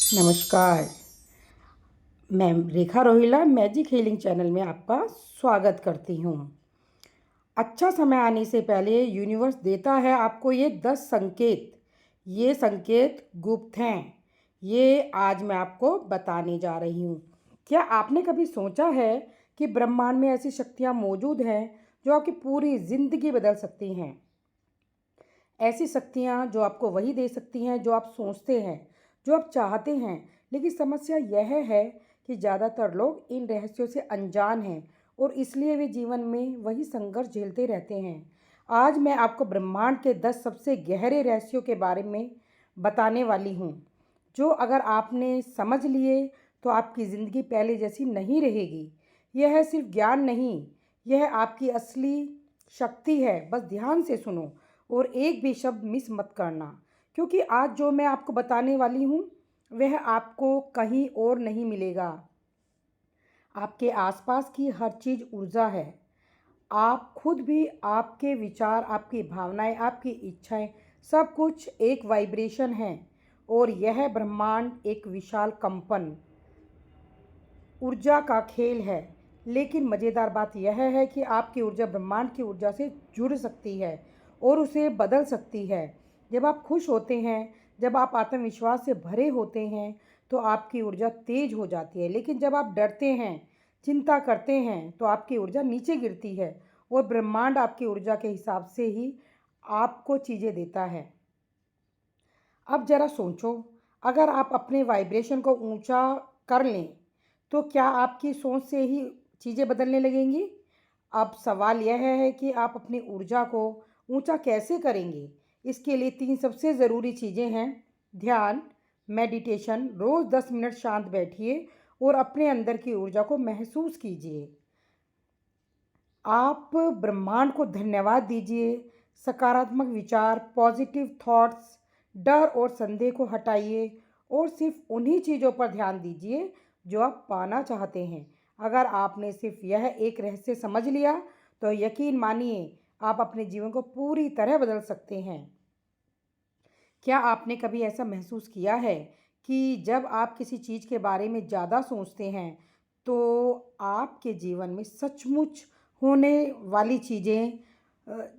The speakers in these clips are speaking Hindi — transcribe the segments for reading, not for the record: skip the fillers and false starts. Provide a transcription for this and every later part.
नमस्कार। मैं रेखा रोहिला मैजिक हीलिंग चैनल में आपका स्वागत करती हूँ। अच्छा समय आने से पहले यूनिवर्स देता है आपको ये 10 संकेत। ये संकेत गुप्त हैं। ये आज मैं आपको बताने जा रही हूँ। क्या आपने कभी सोचा है कि ब्रह्मांड में ऐसी शक्तियाँ मौजूद हैं जो आपकी पूरी ज़िंदगी बदल सकती हैं? ऐसी शक्तियाँ जो आपको वही दे सकती हैं जो आप सोचते हैं, जो आप चाहते हैं। लेकिन समस्या यह है कि ज़्यादातर लोग इन रहस्यों से अनजान हैं और इसलिए वे जीवन में वही संघर्ष झेलते रहते हैं। आज मैं आपको ब्रह्मांड के 10 सबसे गहरे रहस्यों के बारे में बताने वाली हूँ, जो अगर आपने समझ लिए तो आपकी ज़िंदगी पहले जैसी नहीं रहेगी। यह सिर्फ ज्ञान नहीं, यह आपकी असली शक्ति है। बस ध्यान से सुनो और एक भी शब्द मिस मत करना, क्योंकि आज जो मैं आपको बताने वाली हूँ वह आपको कहीं और नहीं मिलेगा। आपके आसपास की हर चीज़ ऊर्जा है। आप खुद भी, आपके विचार, आपकी भावनाएं, आपकी इच्छाएं, सब कुछ एक वाइब्रेशन है। और यह ब्रह्मांड एक विशाल कंपन ऊर्जा का खेल है। लेकिन मज़ेदार बात यह है कि आपकी ऊर्जा ब्रह्मांड की ऊर्जा से जुड़ सकती है और उसे बदल सकती है। जब आप खुश होते हैं, जब आप आत्मविश्वास से भरे होते हैं, तो आपकी ऊर्जा तेज हो जाती है। लेकिन जब आप डरते हैं, चिंता करते हैं, तो आपकी ऊर्जा नीचे गिरती है। और ब्रह्मांड आपकी ऊर्जा के हिसाब से ही आपको चीज़ें देता है। अब ज़रा सोचो, अगर आप अपने वाइब्रेशन को ऊंचा कर लें, तो क्या आपकी सोच से ही चीज़ें बदलने लगेंगी? अब सवाल यह है कि आप अपनी ऊर्जा को ऊंचा कैसे करेंगे? इसके लिए 3 सबसे ज़रूरी चीज़ें हैं। ध्यान, मेडिटेशन। रोज़ 10 मिनट शांत बैठिए और अपने अंदर की ऊर्जा को महसूस कीजिए। आप ब्रह्मांड को धन्यवाद दीजिए। सकारात्मक विचार, पॉजिटिव थॉट्स, डर और संदेह को हटाइए और सिर्फ उन्हीं चीज़ों पर ध्यान दीजिए जो आप पाना चाहते हैं। अगर आपने सिर्फ यह एक रहस्य समझ लिया, तो यकीन मानिए आप अपने जीवन को पूरी तरह बदल सकते हैं। क्या आपने कभी ऐसा महसूस किया है कि जब आप किसी चीज़ के बारे में ज़्यादा सोचते हैं, तो आपके जीवन में सचमुच होने वाली चीज़ें,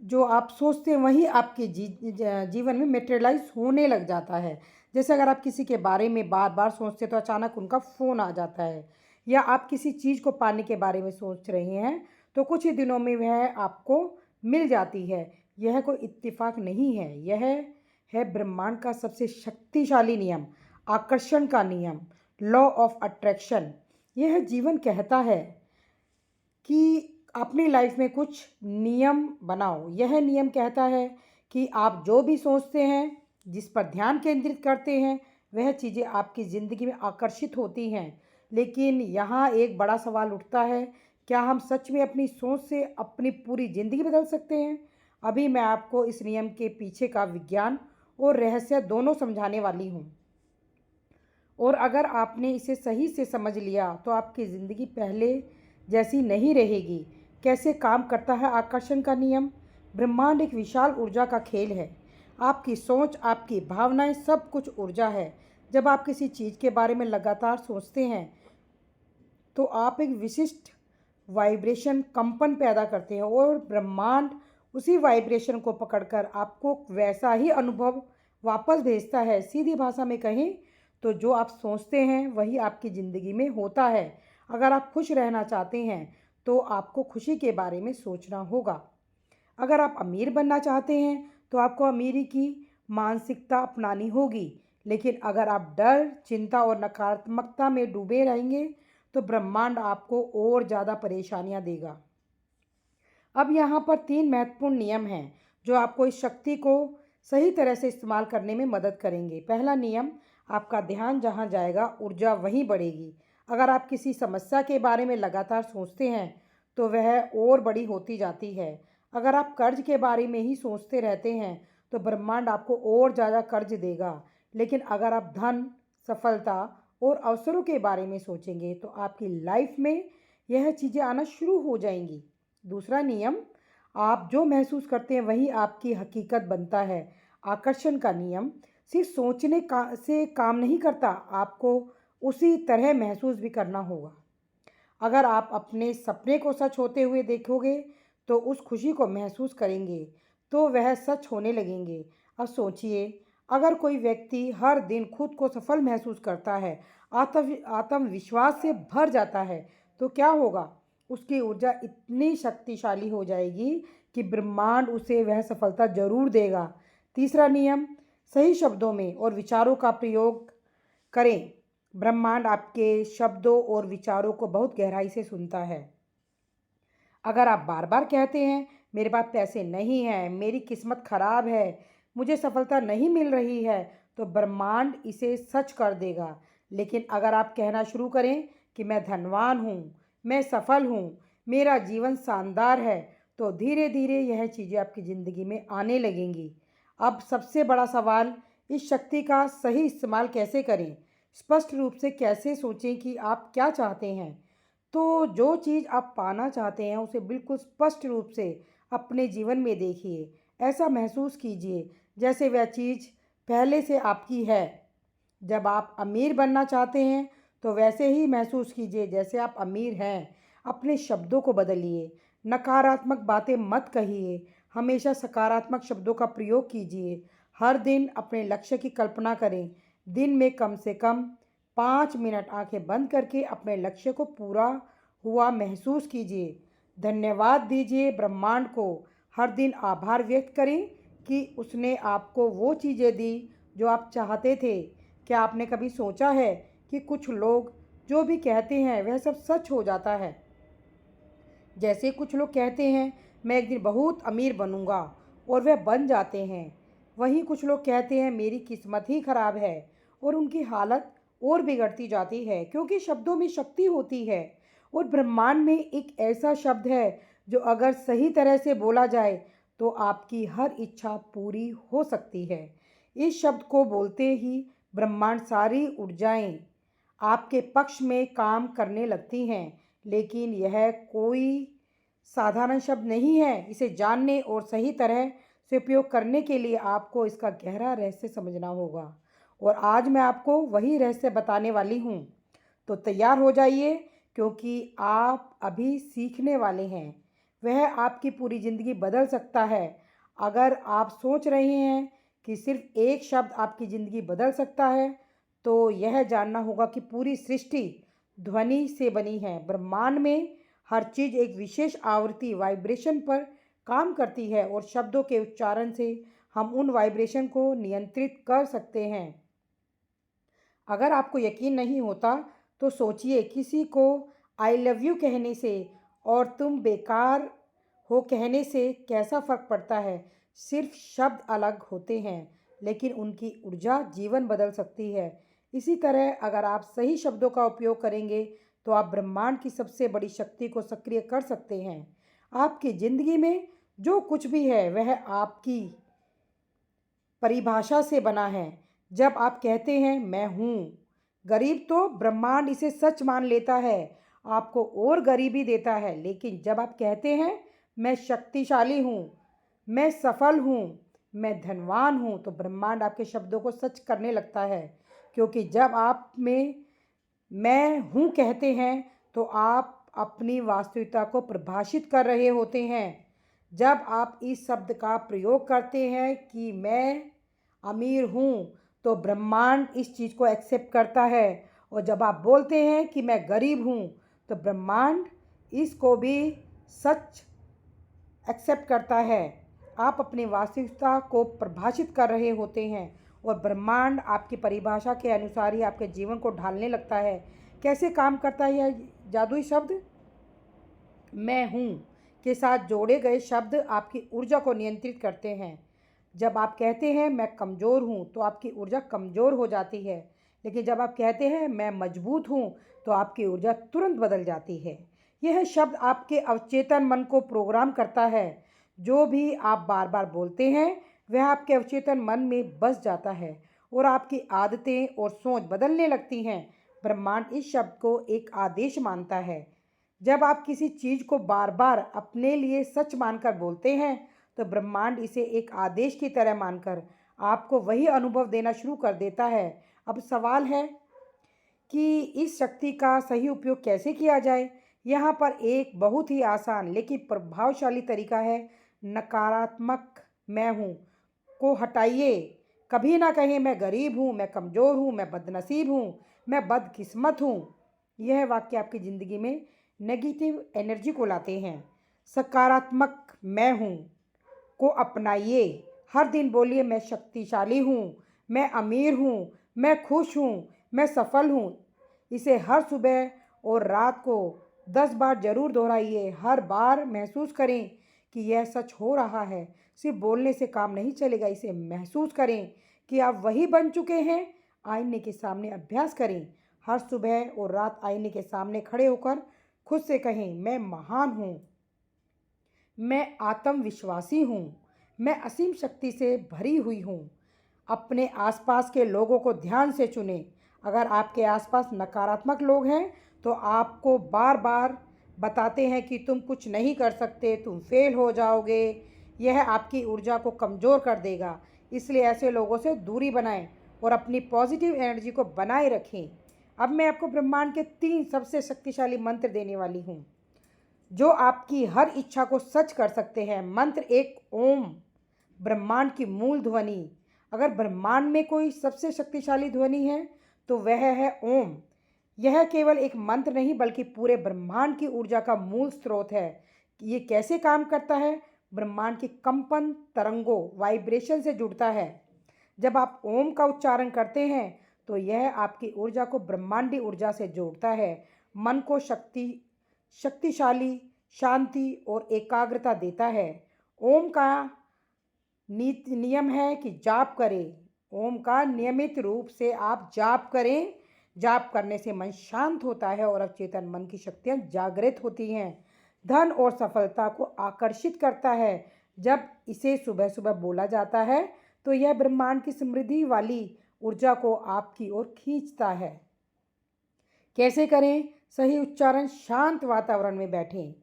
जो आप सोचते हैं वही आपके जीवन में मटेरियलाइज होने लग जाता है? जैसे अगर आप किसी के बारे में बार बार सोचते हैं तो अचानक उनका फ़ोन आ जाता है, या आप किसी चीज़ को पाने के बारे में सोच रहे हैं तो कुछ ही दिनों में वह आपको मिल जाती है। यह कोई इत्तेफाक नहीं है, यह है ब्रह्मांड का सबसे शक्तिशाली नियम, आकर्षण का नियम, लॉ ऑफ अट्रैक्शन। यह जीवन कहता है कि अपनी लाइफ में कुछ नियम बनाओ। यह नियम कहता है कि आप जो भी सोचते हैं, जिस पर ध्यान केंद्रित करते हैं, वह चीज़ें आपकी ज़िंदगी में आकर्षित होती हैं। लेकिन यहाँ एक बड़ा सवाल उठता है, क्या हम सच में अपनी सोच से अपनी पूरी ज़िंदगी बदल सकते हैं? अभी मैं आपको इस नियम के पीछे का विज्ञान और रहस्य दोनों समझाने वाली हूँ। और अगर आपने इसे सही से समझ लिया, तो आपकी ज़िंदगी पहले जैसी नहीं रहेगी। कैसे काम करता है आकर्षण का नियम? ब्रह्मांड एक विशाल ऊर्जा का खेल है। आपकी सोच, आपकी भावनाएं, सब कुछ ऊर्जा है। जब आप किसी चीज़ के बारे में लगातार सोचते हैं, तो आप एक विशिष्ट वाइब्रेशन, कंपन पैदा करते हैं और ब्रह्मांड उसी वाइब्रेशन को पकड़कर आपको वैसा ही अनुभव वापस भेजता है। सीधी भाषा में कहें तो जो आप सोचते हैं वही आपकी ज़िंदगी में होता है। अगर आप खुश रहना चाहते हैं, तो आपको खुशी के बारे में सोचना होगा। अगर आप अमीर बनना चाहते हैं, तो आपको अमीरी की मानसिकता अपनानी होगी। लेकिन अगर आप डर, चिंता और नकारात्मकता में डूबे रहेंगे, तो ब्रह्मांड आपको और ज़्यादा परेशानियां देगा। अब यहाँ पर 3 महत्वपूर्ण नियम हैं जो आपको इस शक्ति को सही तरह से इस्तेमाल करने में मदद करेंगे। पहला नियम, आपका ध्यान जहाँ जाएगा ऊर्जा वहीं बढ़ेगी। अगर आप किसी समस्या के बारे में लगातार सोचते हैं, तो वह और बड़ी होती जाती है। अगर आप कर्ज के बारे में ही सोचते रहते हैं, तो ब्रह्मांड आपको और ज़्यादा कर्ज देगा। लेकिन अगर आप धन, सफलता और अवसरों के बारे में सोचेंगे, तो आपकी लाइफ में यह चीज़ें आना शुरू हो जाएंगी। दूसरा नियम, आप जो महसूस करते हैं वही आपकी हकीकत बनता है। आकर्षण का नियम, सिर्फ सोचने का से काम नहीं करता, आपको उसी तरह महसूस भी करना होगा। अगर आप अपने सपने को सच होते हुए देखोगे तो उस खुशी को महसूस करेंगे, तो वह सच होने लगेंगे। अब सोचिए, अगर कोई व्यक्ति हर दिन खुद को सफल महसूस करता है, आत्मविश्वास से भर जाता है, तो क्या होगा? उसकी ऊर्जा इतनी शक्तिशाली हो जाएगी कि ब्रह्मांड उसे वह सफलता जरूर देगा। तीसरा नियम, सही शब्दों में और विचारों का प्रयोग करें। ब्रह्मांड आपके शब्दों और विचारों को बहुत गहराई से सुनता है। अगर आप बार बार कहते हैं, मेरे पास पैसे नहीं हैं, मेरी किस्मत खराब है, मुझे सफलता नहीं मिल रही है, तो ब्रह्मांड इसे सच कर देगा। लेकिन अगर आप कहना शुरू करें कि मैं धनवान हूँ, मैं सफल हूँ, मेरा जीवन शानदार है, तो धीरे धीरे यह चीज़ें आपकी ज़िंदगी में आने लगेंगी। अब सबसे बड़ा सवाल, इस शक्ति का सही इस्तेमाल कैसे करें? स्पष्ट रूप से कैसे सोचें कि आप क्या चाहते हैं। तो जो चीज़ आप पाना चाहते हैं उसे बिल्कुल स्पष्ट रूप से अपने जीवन में देखिए। ऐसा महसूस कीजिए जैसे वह चीज़ पहले से आपकी है। जब आप अमीर बनना चाहते हैं तो वैसे ही महसूस कीजिए जैसे आप अमीर हैं। अपने शब्दों को बदलिए, नकारात्मक बातें मत कहिए, हमेशा सकारात्मक शब्दों का प्रयोग कीजिए। हर दिन अपने लक्ष्य की कल्पना करें। दिन में कम से कम 5 मिनट आंखें बंद करके अपने लक्ष्य को पूरा हुआ महसूस कीजिए। धन्यवाद दीजिए ब्रह्मांड को। हर दिन आभार व्यक्त करें कि उसने आपको वो चीज़ें दी जो आप चाहते थे। क्या आपने कभी सोचा है कि कुछ लोग जो भी कहते हैं वह सब सच हो जाता है? जैसे कुछ लोग कहते हैं, मैं एक दिन बहुत अमीर बनूंगा, और वह बन जाते हैं। वहीं कुछ लोग कहते हैं, मेरी किस्मत ही खराब है, और उनकी हालत और बिगड़ती जाती है, क्योंकि शब्दों में शक्ति होती है। और ब्रह्मांड में एक ऐसा शब्द है जो अगर सही तरह से बोला जाए तो आपकी हर इच्छा पूरी हो सकती है। इस शब्द को बोलते ही ब्रह्मांड सारी ऊर्जाएं आपके पक्ष में काम करने लगती हैं। लेकिन यह कोई साधारण शब्द नहीं है। इसे जानने और सही तरह से उपयोग करने के लिए आपको इसका गहरा रहस्य समझना होगा, और आज मैं आपको वही रहस्य बताने वाली हूँ। तो तैयार हो जाइए, क्योंकि आप अभी सीखने वाले हैं। वह आपकी पूरी ज़िंदगी बदल सकता है। अगर आप सोच रहे हैं कि सिर्फ एक शब्द आपकी ज़िंदगी बदल सकता है, तो यह जानना होगा कि पूरी सृष्टि ध्वनि से बनी है। ब्रह्मांड में हर चीज़ एक विशेष आवृत्ति वाइब्रेशन पर काम करती है, और शब्दों के उच्चारण से हम उन वाइब्रेशन को नियंत्रित कर सकते हैं। अगर आपको यकीन नहीं होता तो सोचिए, किसी को आई लव यू कहने से और तुम बेकार हो कहने से कैसा फ़र्क पड़ता है। सिर्फ शब्द अलग होते हैं, लेकिन उनकी ऊर्जा जीवन बदल सकती है। इसी तरह अगर आप सही शब्दों का उपयोग करेंगे तो आप ब्रह्मांड की सबसे बड़ी शक्ति को सक्रिय कर सकते हैं। आपकी ज़िंदगी में जो कुछ भी है वह आपकी परिभाषा से बना है। जब आप कहते हैं, मैं हूँ गरीब, तो ब्रह्मांड इसे सच मान लेता है, आपको और गरीबी देता है। लेकिन जब आप कहते हैं, मैं शक्तिशाली हूँ, मैं सफल हूँ, मैं धनवान हूँ, तो ब्रह्मांड आपके शब्दों को सच करने लगता है। क्योंकि जब आप में मैं हूँ कहते हैं तो आप अपनी वास्तविकता को परिभाषित कर रहे होते हैं। जब आप इस शब्द का प्रयोग करते हैं कि मैं अमीर हूँ, तो ब्रह्मांड इस चीज़ को एक्सेप्ट करता है। और जब आप बोलते हैं कि मैं गरीब हूँ, तो ब्रह्मांड इसको भी सच एक्सेप्ट करता है। आप अपनी वास्तविकता को परिभाषित कर रहे होते हैं, और ब्रह्मांड आपकी परिभाषा के अनुसार ही आपके जीवन को ढालने लगता है। कैसे काम करता है यह जादुई शब्द? मैं हूँ के साथ जोड़े गए शब्द आपकी ऊर्जा को नियंत्रित करते हैं। जब आप कहते हैं, मैं कमज़ोर हूँ, तो आपकी ऊर्जा कमज़ोर हो जाती है। लेकिन जब आप कहते हैं, मैं मजबूत हूँ, तो आपकी ऊर्जा तुरंत बदल जाती है। यह शब्द आपके अवचेतन मन को प्रोग्राम करता है। जो भी आप बार बार बोलते हैं वह आपके अवचेतन मन में बस जाता है, और आपकी आदतें और सोच बदलने लगती हैं। ब्रह्मांड इस शब्द को एक आदेश मानता है। जब आप किसी चीज़ को बार बार अपने लिए सच मानकर बोलते हैं, तो ब्रह्मांड इसे एक आदेश की तरह मानकर आपको वही अनुभव देना शुरू कर देता है। अब सवाल है कि इस शक्ति का सही उपयोग कैसे किया जाए। यहाँ पर एक बहुत ही आसान लेकिन प्रभावशाली तरीका है। नकारात्मक मैं हूँ को हटाइए। कभी ना कहें मैं गरीब हूँ, मैं कमज़ोर हूँ, मैं बदनसीब हूँ, मैं बदकिस्मत हूँ। यह वाक्य आपकी ज़िंदगी में नेगेटिव एनर्जी को लाते हैं। सकारात्मक मैं हूँ को अपनाइए। हर दिन बोलिए मैं शक्तिशाली हूँ, मैं अमीर हूँ, मैं खुश हूँ, मैं सफल हूँ। इसे हर सुबह और रात को 10 बार ज़रूर दोहराइए। हर बार महसूस करें कि यह सच हो रहा है। सिर्फ बोलने से काम नहीं चलेगा, इसे महसूस करें कि आप वही बन चुके हैं। आईने के सामने अभ्यास करें। हर सुबह और रात आईने के सामने खड़े होकर खुद से कहें मैं महान हूँ, मैं आत्मविश्वासी हूँ, मैं असीम शक्ति से भरी हुई हूँ। अपने आसपास के लोगों को ध्यान से चुनें। अगर आपके आसपास नकारात्मक लोग हैं तो आपको बार बार बताते हैं कि तुम कुछ नहीं कर सकते, तुम फेल हो जाओगे, यह आपकी ऊर्जा को कमज़ोर कर देगा। इसलिए ऐसे लोगों से दूरी बनाएं और अपनी पॉजिटिव एनर्जी को बनाए रखें। अब मैं आपको ब्रह्मांड के 3 सबसे शक्तिशाली मंत्र देने वाली हूँ जो आपकी हर इच्छा को सच कर सकते हैं। मंत्र 1 ओम, ब्रह्मांड की मूल ध्वनि। अगर ब्रह्मांड में कोई सबसे शक्तिशाली ध्वनि है तो वह है ओम। यह केवल एक मंत्र नहीं बल्कि पूरे ब्रह्मांड की ऊर्जा का मूल स्रोत है। ये कैसे काम करता है? ब्रह्मांड की कंपन तरंगों वाइब्रेशन से जुड़ता है। जब आप ओम का उच्चारण करते हैं तो यह आपकी ऊर्जा को ब्रह्मांडी ऊर्जा से जोड़ता है। मन को शक्तिशाली, शांति और एकाग्रता देता है। ओम का नीति नियम है कि जाप करें। ओम का नियमित रूप से आप जाप करें। जाप करने से मन शांत होता है और अवचेतन मन की शक्तियाँ जागृत होती हैं। धन और सफलता को आकर्षित करता है। जब इसे सुबह सुबह बोला जाता है तो यह ब्रह्मांड की समृद्धि वाली ऊर्जा को आपकी ओर खींचता है। कैसे करें? सही उच्चारण, शांत वातावरण में बैठें,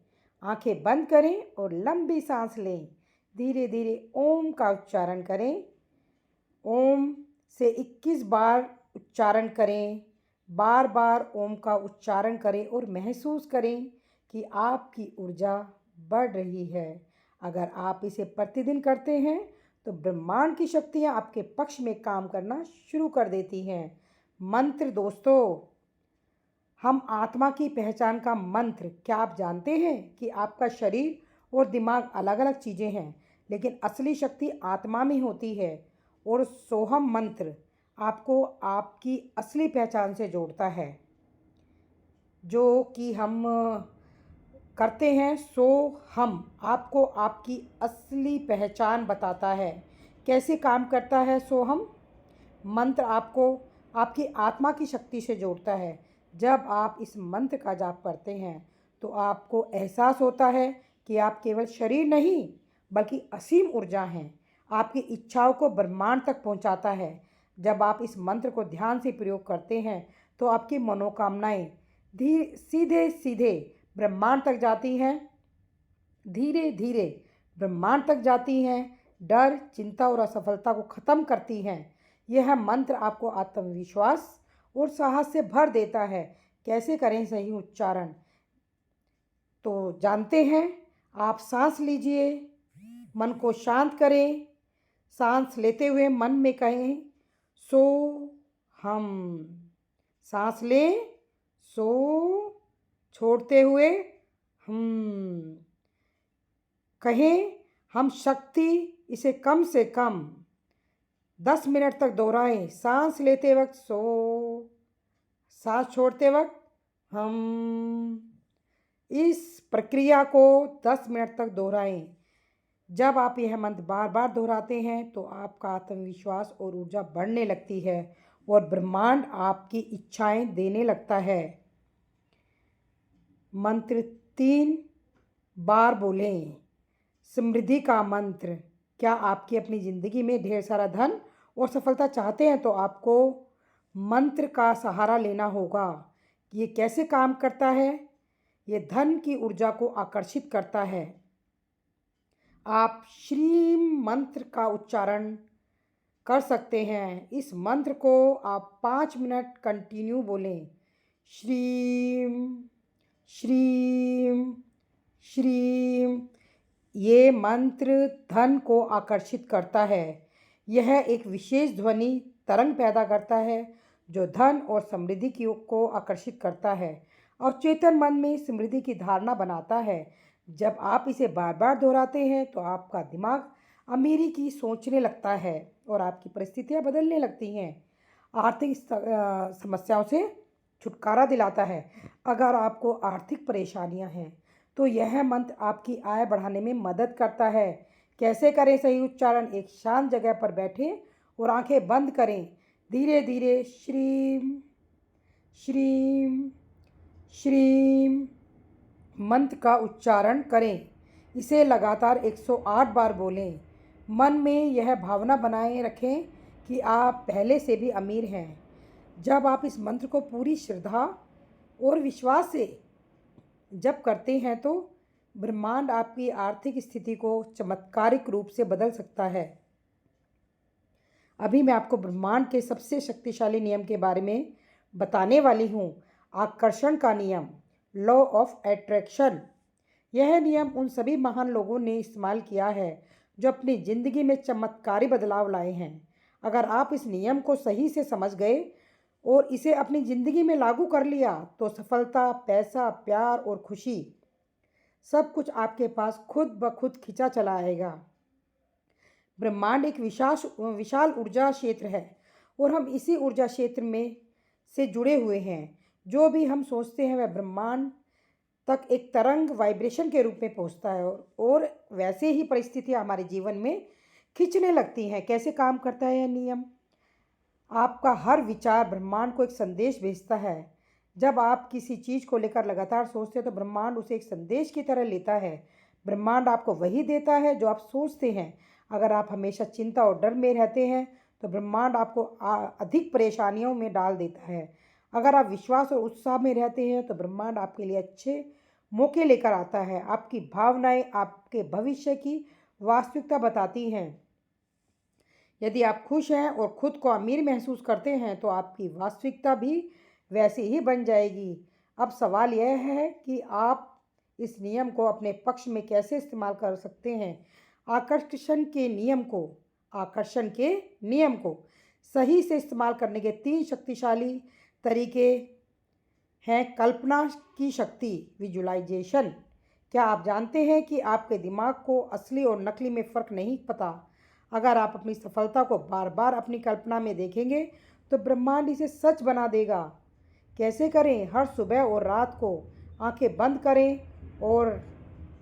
आंखें बंद करें और लंबी सांस लें। धीरे धीरे ओम का उच्चारण करें। ओम से 21 बार उच्चारण करें। बार बार ओम का उच्चारण करें और महसूस करें कि आपकी ऊर्जा बढ़ रही है। अगर आप इसे प्रतिदिन करते हैं तो ब्रह्मांड की शक्तियाँ आपके पक्ष में काम करना शुरू कर देती हैं। मंत्र दोस्तों, हम आत्मा की पहचान का मंत्र। क्या आप जानते हैं कि आपका शरीर और दिमाग अलग अलग चीज़ें हैं, लेकिन असली शक्ति आत्मा में होती है। और सोहम मंत्र आपको आपकी असली पहचान से जोड़ता है, जो कि हम करते हैं। सो हम आपको आपकी असली पहचान बताता है। कैसे काम करता है सोहम मंत्र? आपको आपकी आत्मा की शक्ति से जोड़ता है। जब आप इस मंत्र का जाप करते हैं तो आपको एहसास होता है कि आप केवल शरीर नहीं बल्कि असीम ऊर्जा हैं। आपकी इच्छाओं को ब्रह्मांड तक पहुंचाता है। जब आप इस मंत्र को ध्यान से प्रयोग करते हैं तो आपकी मनोकामनाएं सीधे सीधे ब्रह्मांड तक जाती हैं। धीरे धीरे ब्रह्मांड तक जाती हैं। डर, चिंता और असफलता को ख़त्म करती हैं। यह मंत्र आपको आत्मविश्वास और साहस से भर देता है। कैसे करें सही उच्चारण तो जानते हैं। आप सांस लीजिए, मन को शांत करें। सांस लेते हुए मन में कहें सो हम। सांस लें, सो, छोड़ते हुए हम। कहें हम शक्ति। इसे कम से कम 10 मिनट तक दोहराएं। सांस लेते वक्त सो, सांस छोड़ते वक्त हम। इस प्रक्रिया को 10 मिनट तक दोहराएं। जब आप यह मंत्र बार बार दोहराते हैं तो आपका आत्मविश्वास और ऊर्जा बढ़ने लगती है और ब्रह्मांड आपकी इच्छाएं देने लगता है। मंत्र 3 बार बोलें। समृद्धि का मंत्र। क्या आपकी अपनी ज़िंदगी में ढेर सारा धन और सफलता चाहते हैं तो आपको मंत्र का सहारा लेना होगा। ये कैसे काम करता है? ये धन की ऊर्जा को आकर्षित करता है। आप श्रीम मंत्र का उच्चारण कर सकते हैं। इस मंत्र को आप 5 मिनट कंटिन्यू बोलें। श्रीम श्रीम श्रीम। ये मंत्र धन को आकर्षित करता है। यह एक विशेष ध्वनि तरंग पैदा करता है जो धन और समृद्धि को आकर्षित करता है और चेतन मन में समृद्धि की धारणा बनाता है। जब आप इसे बार बार दोहराते हैं तो आपका दिमाग अमीरी की सोचने लगता है और आपकी परिस्थितियां बदलने लगती हैं। आर्थिक समस्याओं से छुटकारा दिलाता है। अगर आपको आर्थिक परेशानियां हैं तो यह मंत्र आपकी आय बढ़ाने में मदद करता है। कैसे करें सही उच्चारण? एक शांत जगह पर बैठें और आंखें बंद करें। धीरे धीरे श्रीम श्रीम श्रीम मंत्र का उच्चारण करें। इसे लगातार 108 बार बोलें। मन में यह भावना बनाए रखें कि आप पहले से भी अमीर हैं। जब आप इस मंत्र को पूरी श्रद्धा और विश्वास से जब करते हैं तो ब्रह्मांड आपकी आर्थिक स्थिति को चमत्कारिक रूप से बदल सकता है। अभी मैं आपको ब्रह्मांड के सबसे शक्तिशाली नियम के बारे में बताने वाली हूँ। आकर्षण का नियम, लॉ ऑफ अट्रैक्शन। यह नियम उन सभी महान लोगों ने इस्तेमाल किया है जो अपनी ज़िंदगी में चमत्कारी बदलाव लाए हैं। अगर आप इस नियम को सही से समझ गए और इसे अपनी ज़िंदगी में लागू कर लिया तो सफलता, पैसा, प्यार और खुशी सब कुछ आपके पास खुद ब खुद खिंचा चला आएगा। ब्रह्मांड एक विशाल ऊर्जा क्षेत्र है और हम इसी ऊर्जा क्षेत्र में से जुड़े हुए हैं। जो भी हम सोचते हैं वह ब्रह्मांड तक एक तरंग वाइब्रेशन के रूप में पहुंचता है और वैसे ही परिस्थितियां हमारे जीवन में खींचने लगती हैं। कैसे काम करता है यह नियम? आपका हर विचार ब्रह्मांड को एक संदेश भेजता है। जब आप किसी चीज़ को लेकर लगातार सोचते हैं तो ब्रह्मांड उसे एक संदेश की तरह लेता है। ब्रह्मांड आपको वही देता है जो आप सोचते हैं। अगर आप हमेशा चिंता और डर में रहते हैं तो ब्रह्मांड आपको अधिक परेशानियों में डाल देता है। अगर आप विश्वास और उत्साह में रहते हैं तो ब्रह्मांड आपके लिए अच्छे मौके लेकर आता है। आपकी भावनाएं आपके भविष्य की वास्तविकता बताती हैं। यदि आप खुश हैं और खुद को अमीर महसूस करते हैं तो आपकी वास्तविकता भी वैसी ही बन जाएगी। अब सवाल यह है कि आप इस नियम को अपने पक्ष में कैसे इस्तेमाल कर सकते हैं। आकर्षण के नियम को सही से इस्तेमाल करने के 3 शक्तिशाली तरीके हैं। कल्पना की शक्ति, विजुअलाइजेशन। क्या आप जानते हैं कि आपके दिमाग को असली और नकली में फ़र्क नहीं पता? अगर आप अपनी सफलता को बार बार अपनी कल्पना में देखेंगे तो ब्रह्मांड इसे सच बना देगा। कैसे करें? हर सुबह और रात को आंखें बंद करें और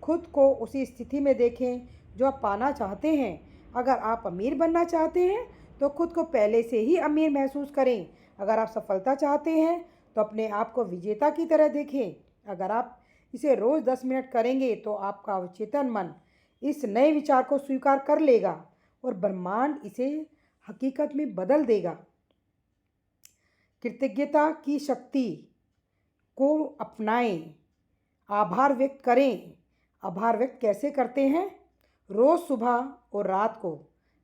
खुद को उसी स्थिति में देखें जो आप पाना चाहते हैं। अगर आप अमीर बनना चाहते हैं तो खुद को पहले से ही अमीर महसूस करें। अगर आप सफलता चाहते हैं तो अपने आप को विजेता की तरह देखें। अगर आप इसे रोज़ 10 मिनट करेंगे तो आपका अवचेतन मन इस नए विचार को स्वीकार कर लेगा और ब्रह्मांड इसे हकीकत में बदल देगा। कृतज्ञता की शक्ति को अपनाएं। आभार व्यक्त करें। आभार व्यक्त कैसे करते हैं? रोज़ सुबह और रात को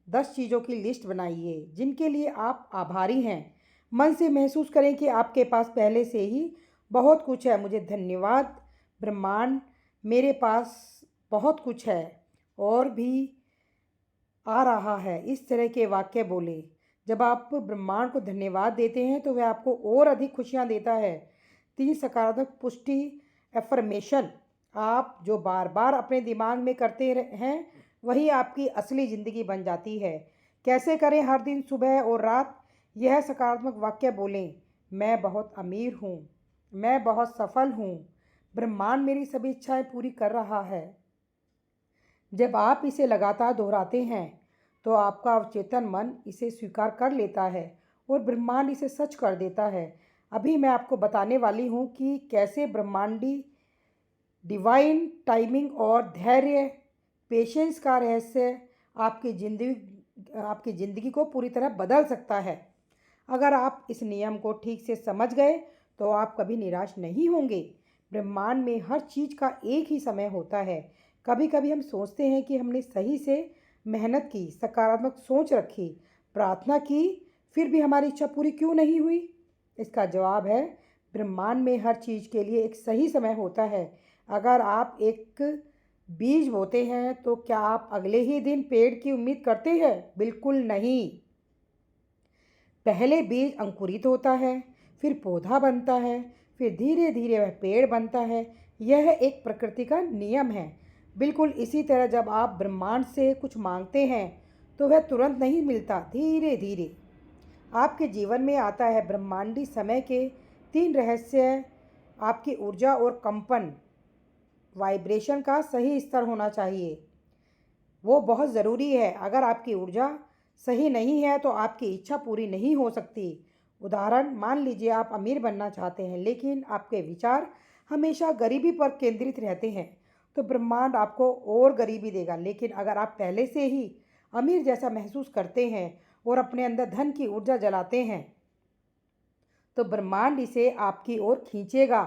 10 चीज़ों की लिस्ट बनाइए जिनके लिए आप आभारी हैं। मन से महसूस करें कि आपके पास पहले से ही बहुत कुछ है। मुझे धन्यवाद ब्रह्मांड, मेरे पास बहुत कुछ है और भी आ रहा है। इस तरह के वाक्य बोलें। जब आप ब्रह्मांड को धन्यवाद देते हैं तो वह आपको और अधिक खुशियाँ देता है। 3 सकारात्मक पुष्टि एफर्मेशन। आप जो बार बार अपने दिमाग में करते हैं वही आपकी असली ज़िंदगी बन जाती है। कैसे करें? हर दिन सुबह और रात यह सकारात्मक वाक्य बोलें। मैं बहुत अमीर हूँ, मैं बहुत सफल हूँ, ब्रह्मांड मेरी सभी इच्छाएं पूरी कर रहा है। जब आप इसे लगातार दोहराते हैं तो आपका अवचेतन मन इसे स्वीकार कर लेता है और ब्रह्मांड इसे सच कर देता है। अभी मैं आपको बताने वाली हूँ कि कैसे ब्रह्मांडी डिवाइन टाइमिंग और धैर्य, पेशेंस का रहस्य आपकी ज़िंदगी को पूरी तरह बदल सकता है। अगर आप इस नियम को ठीक से समझ गए तो आप कभी निराश नहीं होंगे। ब्रह्मांड में हर चीज़ का एक ही समय होता है। कभी कभी हम सोचते हैं कि हमने सही से मेहनत की, सकारात्मक सोच रखी, प्रार्थना की, फिर भी हमारी इच्छा पूरी क्यों नहीं हुई? इसका जवाब है, ब्रह्मांड में हर चीज़ के लिए एक सही समय होता है। अगर आप एक बीज बोते हैं तो क्या आप अगले ही दिन पेड़ की उम्मीद करते हैं? बिल्कुल नहीं। पहले बीज अंकुरित होता है, फिर पौधा बनता है, फिर धीरे धीरे वह पेड़ बनता है। यह एक प्रकृति का नियम है। बिल्कुल इसी तरह जब आप ब्रह्मांड से कुछ मांगते हैं तो वह तुरंत नहीं मिलता, धीरे धीरे आपके जीवन में आता है। ब्रह्मांडी समय के तीन रहस्य: आपकी ऊर्जा और कंपन, वाइब्रेशन का सही स्तर होना चाहिए, वो बहुत ज़रूरी है। अगर आपकी ऊर्जा सही नहीं है तो आपकी इच्छा पूरी नहीं हो सकती। उदाहरण, मान लीजिए आप अमीर बनना चाहते हैं लेकिन आपके विचार हमेशा गरीबी पर केंद्रित रहते हैं, तो ब्रह्मांड आपको और गरीबी देगा। लेकिन अगर आप पहले से ही अमीर जैसा महसूस करते हैं और अपने अंदर धन की ऊर्जा जलाते हैं, तो ब्रह्मांड इसे आपकी ओर खींचेगा।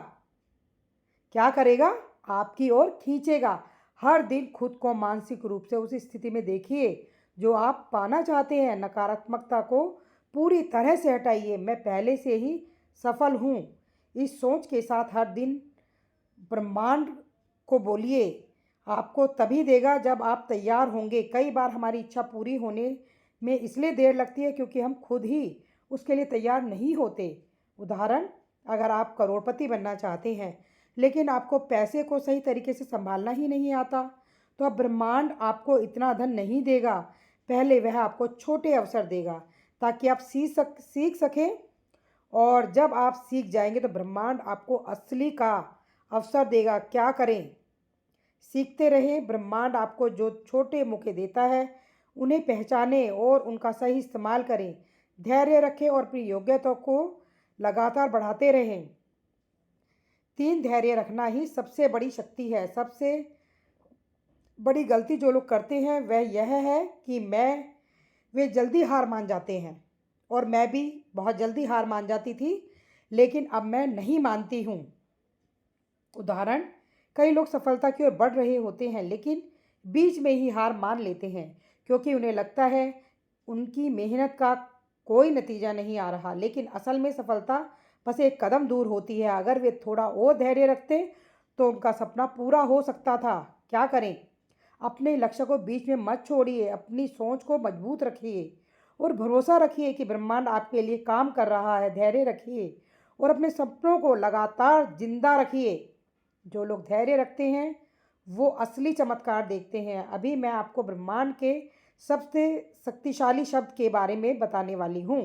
क्या करेगा? आपकी ओर खींचेगा। हर दिन खुद को मानसिक रूप से उस स्थिति में देखिए जो आप पाना चाहते हैं। नकारात्मकता को पूरी तरह से हटाइए। मैं पहले से ही सफल हूँ, इस सोच के साथ हर दिन ब्रह्मांड को बोलिए। आपको तभी देगा जब आप तैयार होंगे। कई बार हमारी इच्छा पूरी होने में इसलिए देर लगती है क्योंकि हम खुद ही उसके लिए तैयार नहीं होते। उदाहरण, अगर आप करोड़पति बनना चाहते हैं लेकिन आपको पैसे को सही तरीके से संभालना ही नहीं आता, तो अब ब्रह्मांड आपको इतना धन नहीं देगा। पहले वह आपको छोटे अवसर देगा ताकि आप सीख सकें, और जब आप सीख जाएंगे तो ब्रह्मांड आपको असली का अवसर देगा। क्या करें? सीखते रहें। ब्रह्मांड आपको जो छोटे मौके देता है उन्हें पहचानें और उनका सही इस्तेमाल करें। धैर्य रखें और अपनी योग्यता को लगातार बढ़ाते रहें। तीन, धैर्य रखना ही सबसे बड़ी शक्ति है। सबसे बड़ी गलती जो लोग करते हैं वह यह है कि वे जल्दी हार मान जाते हैं, और मैं भी बहुत जल्दी हार मान जाती थी, लेकिन अब मैं नहीं मानती हूँ। उदाहरण, कई लोग सफलता की ओर बढ़ रहे होते हैं लेकिन बीच में ही हार मान लेते हैं क्योंकि उन्हें लगता है उनकी मेहनत का कोई नतीजा नहीं आ रहा। लेकिन असल में सफलता बस एक कदम दूर होती है। अगर वे थोड़ा और धैर्य रखते तो उनका सपना पूरा हो सकता था। क्या करें? अपने लक्ष्य को बीच में मत छोड़िए। अपनी सोच को मजबूत रखिए और भरोसा रखिए कि ब्रह्मांड आपके लिए काम कर रहा है। धैर्य रखिए और अपने सपनों को लगातार जिंदा रखिए। जो लोग धैर्य रखते हैं वो असली चमत्कार देखते हैं। अभी मैं आपको ब्रह्मांड के सबसे शक्तिशाली शब्द के बारे में बताने वाली हूँ।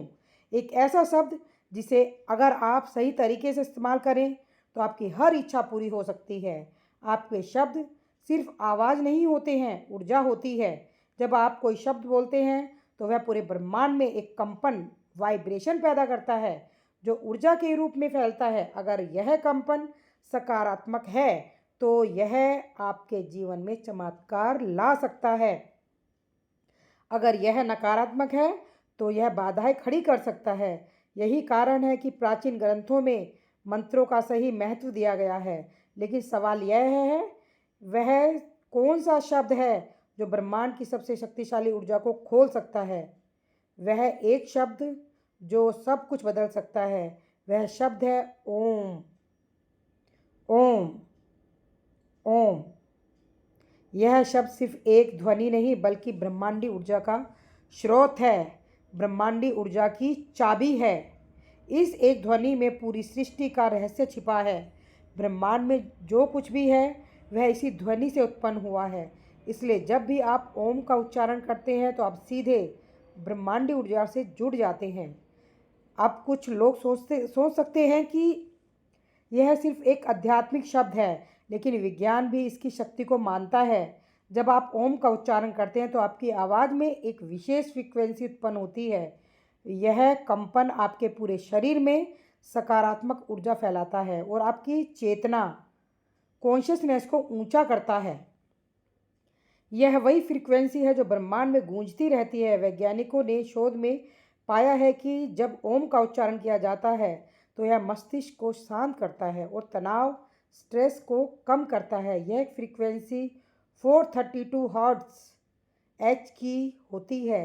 एक ऐसा शब्द जिसे अगर आप सही तरीके से इस्तेमाल करें तो आपकी हर इच्छा पूरी हो सकती है। आपके शब्द सिर्फ आवाज़ नहीं होते हैं, ऊर्जा होती है। जब आप कोई शब्द बोलते हैं तो वह पूरे ब्रह्मांड में एक कंपन, वाइब्रेशन पैदा करता है जो ऊर्जा के रूप में फैलता है। अगर यह कंपन सकारात्मक है तो यह आपके जीवन में चमत्कार ला सकता है। अगर यह नकारात्मक है तो यह बाधाएं खड़ी कर सकता है। यही कारण है कि प्राचीन ग्रंथों में मंत्रों का सही महत्व दिया गया है। लेकिन सवाल यह है, वह कौन सा शब्द है जो ब्रह्मांड की सबसे शक्तिशाली ऊर्जा को खोल सकता है? वह एक शब्द जो सब कुछ बदल सकता है। वह शब्द है ओम। ओम। ओम। यह शब्द सिर्फ एक ध्वनि नहीं बल्कि ब्रह्मांडी ऊर्जा का स्रोत है, ब्रह्मांडी ऊर्जा की चाबी है। इस एक ध्वनि में पूरी सृष्टि का रहस्य छिपा है। ब्रह्मांड में जो कुछ भी है वह इसी ध्वनि से उत्पन्न हुआ है। इसलिए जब भी आप ओम का उच्चारण करते हैं तो आप सीधे ब्रह्मांडी ऊर्जा से जुड़ जाते हैं। अब कुछ लोग सोच सकते हैं कि यह सिर्फ एक आध्यात्मिक शब्द है, लेकिन विज्ञान भी इसकी शक्ति को मानता है। जब आप ओम का उच्चारण करते हैं तो आपकी आवाज़ में एक विशेष फ्रीक्वेंसी उत्पन्न होती है। यह कंपन आपके पूरे शरीर में सकारात्मक ऊर्जा फैलाता है और आपकी चेतना, कॉन्शियसनेस को ऊंचा करता है। यह वही फ्रीक्वेंसी है जो ब्रह्मांड में गूंजती रहती है। वैज्ञानिकों ने शोध में पाया है कि जब ओम का उच्चारण किया जाता है तो यह मस्तिष्क को शांत करता है और तनाव, स्ट्रेस को कम करता है। यह फ्रीक्वेंसी 432 हर्ट्ज एच की होती है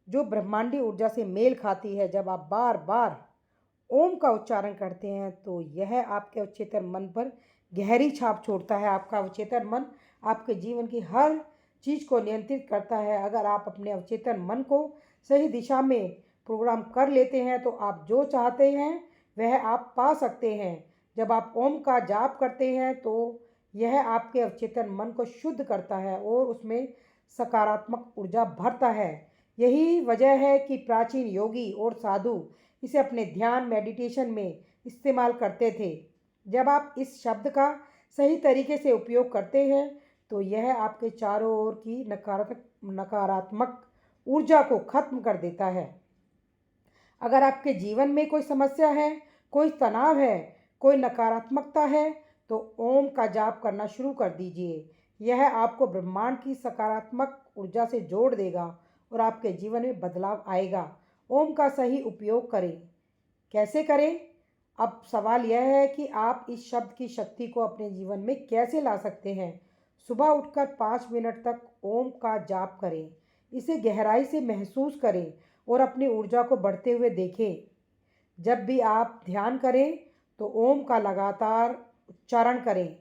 जो ब्रह्मांडी ऊर्जा से मेल खाती है। जब आप बार बार ओम का उच्चारण करते हैं तो यह आपके अवचेतन मन पर गहरी छाप छोड़ता है। आपका अवचेतन मन आपके जीवन की हर चीज़ को नियंत्रित करता है। अगर आप अपने अवचेतन मन को सही दिशा में प्रोग्राम कर लेते हैं तो आप जो चाहते हैं वह आप पा सकते हैं। जब आप ओम का जाप करते हैं तो यह आपके अवचेतन मन को शुद्ध करता है और उसमें सकारात्मक ऊर्जा भरता है। यही वजह है कि प्राचीन योगी और साधु इसे अपने ध्यान मेडिटेशन में इस्तेमाल करते थे। जब आप इस शब्द का सही तरीके से उपयोग करते हैं तो यह आपके चारों ओर की नकारात्मक ऊर्जा को खत्म कर देता है। अगर आपके जीवन में कोई समस्या है, कोई तनाव है, कोई नकारात्मकता है तो ओम का जाप करना शुरू कर दीजिए। यह आपको ब्रह्मांड की सकारात्मक ऊर्जा से जोड़ देगा और आपके जीवन में बदलाव आएगा। ओम का सही उपयोग करें। कैसे करें? अब सवाल यह है कि आप इस शब्द की शक्ति को अपने जीवन में कैसे ला सकते हैं। सुबह उठकर 5 मिनट तक ओम का जाप करें। इसे गहराई से महसूस करें और अपनी ऊर्जा को बढ़ते हुए देखें। जब भी आप ध्यान करें तो ओम का लगातार उच्चारण करें।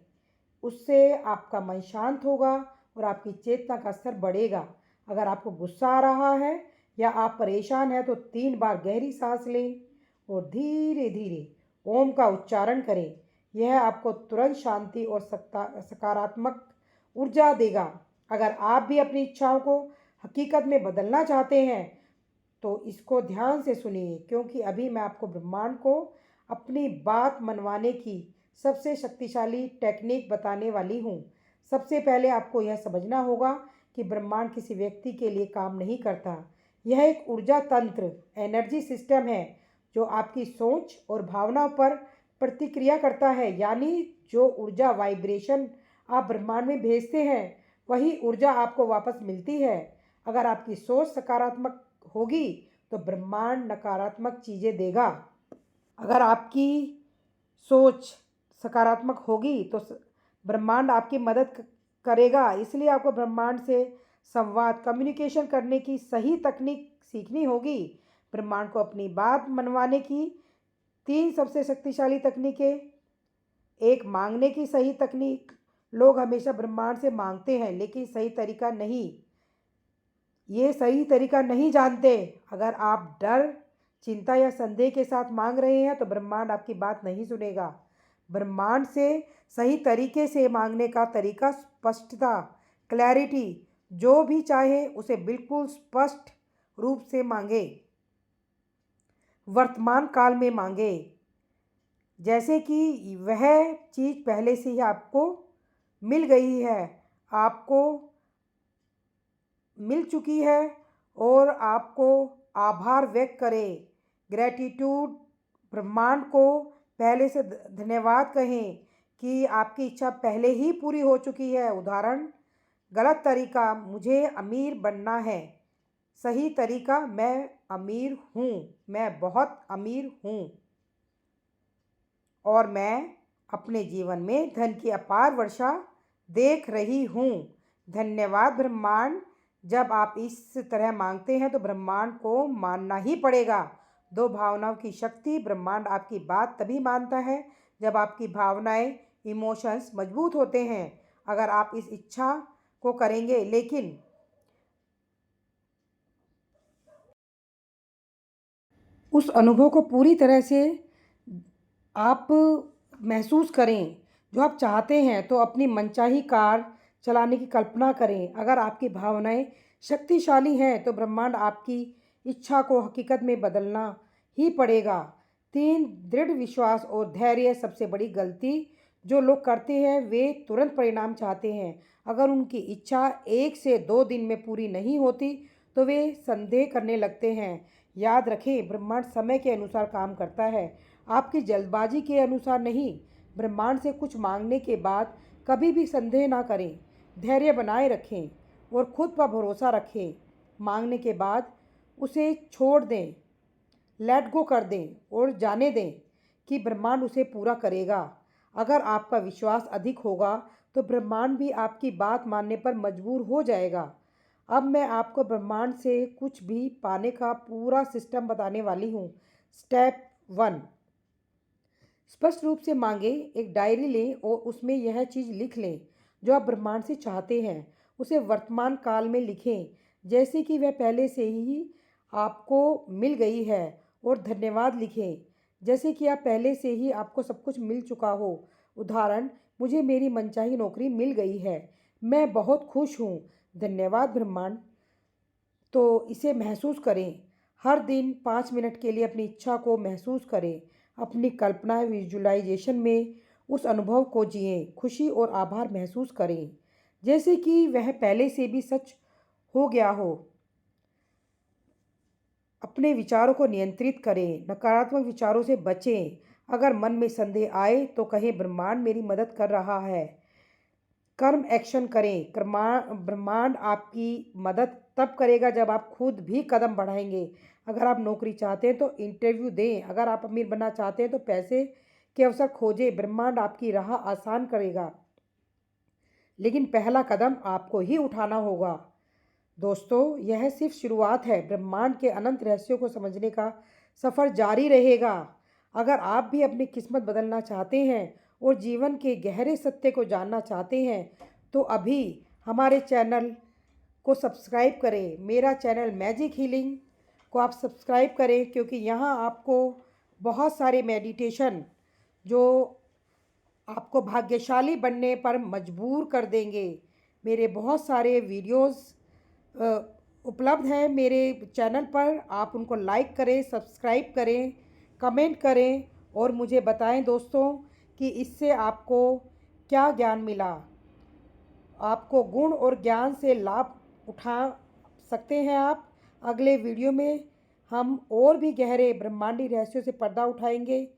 उससे आपका मन शांत होगा और आपकी चेतना का स्तर बढ़ेगा। अगर आपको गुस्सा आ रहा है या आप परेशान हैं तो 3 बार गहरी सांस लें और धीरे धीरे ओम का उच्चारण करें। यह आपको तुरंत शांति और सकारात्मक ऊर्जा देगा। अगर आप भी अपनी इच्छाओं को हकीकत में बदलना चाहते हैं तो इसको ध्यान से सुनिए, क्योंकि अभी मैं आपको ब्रह्मांड को अपनी बात मनवाने की सबसे शक्तिशाली टेक्निक बताने वाली हूँ। सबसे पहले आपको यह समझना होगा कि ब्रह्मांड किसी व्यक्ति के लिए काम नहीं करता। यह एक ऊर्जा तंत्र, एनर्जी सिस्टम है जो आपकी सोच और भावनाओं पर प्रतिक्रिया करता है। यानी जो ऊर्जा वाइब्रेशन आप ब्रह्मांड में भेजते हैं वही ऊर्जा आपको वापस मिलती है। अगर आपकी सोच सकारात्मक होगी तो ब्रह्मांड नकारात्मक चीज़ें देगा। अगर आपकी सोच सकारात्मक होगी तो ब्रह्मांड आपकी मदद करेगा। इसलिए आपको ब्रह्मांड से संवाद कम्युनिकेशन करने की सही तकनीक सीखनी होगी। ब्रह्मांड को अपनी बात मनवाने की 3 सबसे शक्तिशाली तकनीकें। एक, मांगने की सही तकनीक। लोग हमेशा ब्रह्मांड से मांगते हैं लेकिन सही तरीका नहीं जानते। अगर आप डर, चिंता या संदेह के साथ मांग रहे हैं तो ब्रह्मांड आपकी बात नहीं सुनेगा। ब्रह्मांड से सही तरीके से मांगने का तरीका स्पष्टता, क्लैरिटी। जो भी चाहे उसे बिल्कुल स्पष्ट रूप से मांगे, वर्तमान काल में मांगे, जैसे कि वह चीज़ पहले से ही आपको मिल गई है, आपको मिल चुकी है और आपको आभार व्यक्त करें, ग्रैटिट्यूड। ब्रह्मांड को पहले से धन्यवाद कहें कि आपकी इच्छा पहले ही पूरी हो चुकी है। उदाहरण, गलत तरीका, मुझे अमीर बनना है। सही तरीका, मैं अमीर हूँ, मैं बहुत अमीर हूँ और मैं अपने जीवन में धन की अपार वर्षा देख रही हूँ। धन्यवाद ब्रह्मांड। जब आप इस तरह मांगते हैं तो ब्रह्मांड को मानना ही पड़ेगा। 2 भावनाओं की शक्ति। ब्रह्मांड आपकी बात तभी मानता है जब आपकी भावनाएं, इमोशंस मजबूत होते हैं। अगर आप इस इच्छा को करेंगे लेकिन उस अनुभव को पूरी तरह से आप महसूस करें जो आप चाहते हैं, तो अपनी मनचाही कार चलाने की कल्पना करें। अगर आपकी भावनाएं शक्तिशाली हैं तो ब्रह्मांड आपकी इच्छा को हकीकत में बदलना ही पड़ेगा। 3, दृढ़ विश्वास और धैर्य। सबसे बड़ी गलती जो लोग करते हैं वे तुरंत परिणाम चाहते हैं। अगर उनकी इच्छा 1 से 2 दिन में पूरी नहीं होती तो वे संदेह करने लगते हैं। याद रखें, ब्रह्मांड समय के अनुसार काम करता है, आपकी जल्दबाजी के अनुसार नहीं। ब्रह्मांड से कुछ मांगने के बाद कभी भी संदेह ना करें, धैर्य बनाए रखें और खुद पर भरोसा रखें। मांगने के बाद उसे छोड़ दें, लेट गो कर दें और जाने दें कि ब्रह्मांड उसे पूरा करेगा। अगर आपका विश्वास अधिक होगा तो ब्रह्मांड भी आपकी बात मानने पर मजबूर हो जाएगा। अब मैं आपको ब्रह्मांड से कुछ भी पाने का पूरा सिस्टम बताने वाली हूँ। स्टेप 1, स्पष्ट रूप से मांगे। एक डायरी लें और उसमें यह चीज़ लिख लें जो आप ब्रह्मांड से चाहते हैं। उसे वर्तमान काल में लिखें जैसे कि वह पहले से ही आपको मिल गई है, और धन्यवाद लिखें जैसे कि आप पहले से ही आपको सब कुछ मिल चुका हो। उदाहरण, मुझे मेरी मनचाही नौकरी मिल गई है, मैं बहुत खुश हूँ, धन्यवाद ब्रह्मांड। तो इसे महसूस करें। हर दिन 5 मिनट के लिए अपनी इच्छा को महसूस करें। अपनी कल्पना विजुलाइजेशन में उस अनुभव को जिएं। खुशी और आभार महसूस करें जैसे कि वह पहले से भी सच हो गया हो। अपने विचारों को नियंत्रित करें, नकारात्मक विचारों से बचें। अगर मन में संदेह आए तो कहें, ब्रह्मांड मेरी मदद कर रहा है। कर्म एक्शन करें। ब्रह्मांड आपकी मदद तब करेगा जब आप खुद भी कदम बढ़ाएंगे। अगर आप नौकरी चाहते हैं तो इंटरव्यू दें। अगर आप अमीर बनना चाहते हैं तो पैसे के अवसर खोजें। ब्रह्मांड आपकी राह आसान करेगा, लेकिन पहला कदम आपको ही उठाना होगा। दोस्तों, यह सिर्फ शुरुआत है। ब्रह्मांड के अनंत रहस्यों को समझने का सफ़र जारी रहेगा। अगर आप भी अपनी किस्मत बदलना चाहते हैं और जीवन के गहरे सत्य को जानना चाहते हैं तो अभी हमारे चैनल को सब्सक्राइब करें। मेरा चैनल मैजिक हीलिंग को आप सब्सक्राइब करें, क्योंकि यहाँ आपको बहुत सारे मेडिटेशन जो आपको भाग्यशाली बनने पर मजबूर कर देंगे। मेरे बहुत सारे वीडियोस उपलब्ध हैं मेरे चैनल पर। आप उनको लाइक करें, सब्सक्राइब करें, कमेंट करें और मुझे बताएं दोस्तों कि इससे आपको क्या ज्ञान मिला। आपको गुण और ज्ञान से लाभ उठा सकते हैं आप। अगले वीडियो में हम और भी गहरे ब्रह्मांडी रहस्यों से पर्दा उठाएंगे।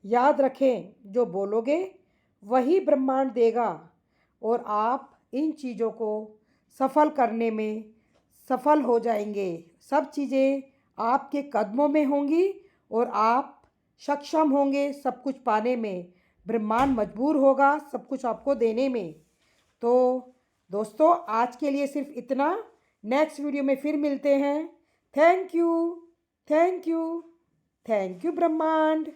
याद रखें, जो बोलोगे वही ब्रह्मांड देगा, और आप इन चीज़ों को सफल करने में सफल हो जाएंगे। सब चीज़ें आपके कदमों में होंगी और आप सक्षम होंगे सब कुछ पाने में। ब्रह्मांड मजबूर होगा सब कुछ आपको देने में। तो दोस्तों, आज के लिए सिर्फ इतना। नेक्स्ट वीडियो में फिर मिलते हैं। Thank you, thank you, thank you ब्रह्मांड।